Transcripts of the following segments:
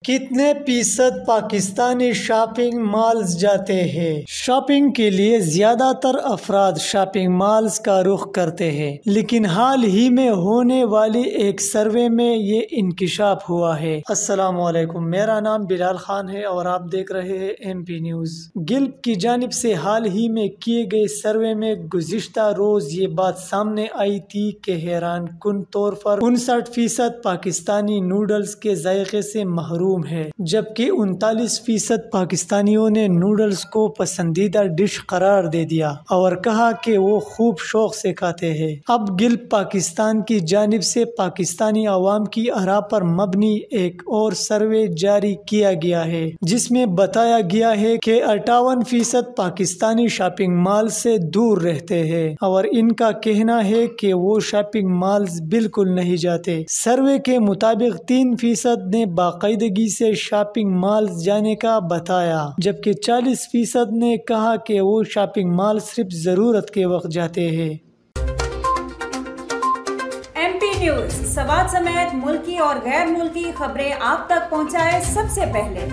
کتنے فیصد Pakistani shopping malls جاتے ہیں؟ شاپنگ کے لیے زیادہ تر افراد شاپنگ مالز کا رخ کرتے ہیں، لیکن حال ہی میں ہونے والی ایک سروے میں یہ انکشاف ہوا ہے۔ السلام علیکم، میرا نام بلال خان ہے اور آپ دیکھ رہے ہیں ایم پی نیوز۔ گلپ کی جانب سے حال ہی میں کیے گئے سروے میں گزشتہ روز یہ بات سامنے آئی تھی کہ حیران کن طور پر 59% پاکستانی نوڈلز کے ذائقے سے محروم ہے، جبکہ 39% پاکستانیوں نے نوڈلز کو پسندیدہ ڈش قرار دے دیا اور کہا کہ وہ خوب شوق سے کھاتے ہیں۔ اب گلپ پاکستان کی جانب سے پاکستانی عوام کی آراء پر مبنی ایک اور سروے جاری کیا گیا ہے، جس میں بتایا گیا ہے کہ 58% پاکستانی شاپنگ مال سے دور رہتے ہیں اور ان کا کہنا ہے کہ وہ شاپنگ مالز بالکل نہیں جاتے۔ سروے کے مطابق 3% نے باقاعدگی سے شاپنگ مالز جانے کا بتایا، جبکہ 40% نے کہا کہ وہ شاپنگ مال صرف ضرورت کے وقت جاتے ہیں۔ ایم پی نیوز سوات سمیت ملکی اور غیر ملکی خبریں آپ تک پہنچائے سب سے پہلے۔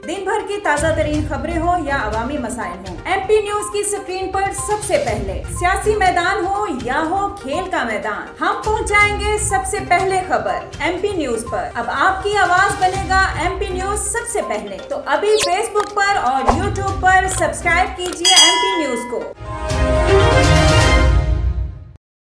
دن بھر کی تازہ ترین خبریں ہوں یا عوامی مسائل ہوں، ایم پی نیوز کی سکرین پر سب سے پہلے۔ سیاسی میدان ہو یا ہو کھیل کا میدان، ہم پہنچائیں گے سب سے پہلے خبر ایم پی نیوز پر۔ اب آپ کی آواز بنے گا ایم پی نیوز سب سے پہلے، تو ابھی فیس بک پر اور یوٹیوب پر سبسکرائب کیجیے ایم پی نیوز کو۔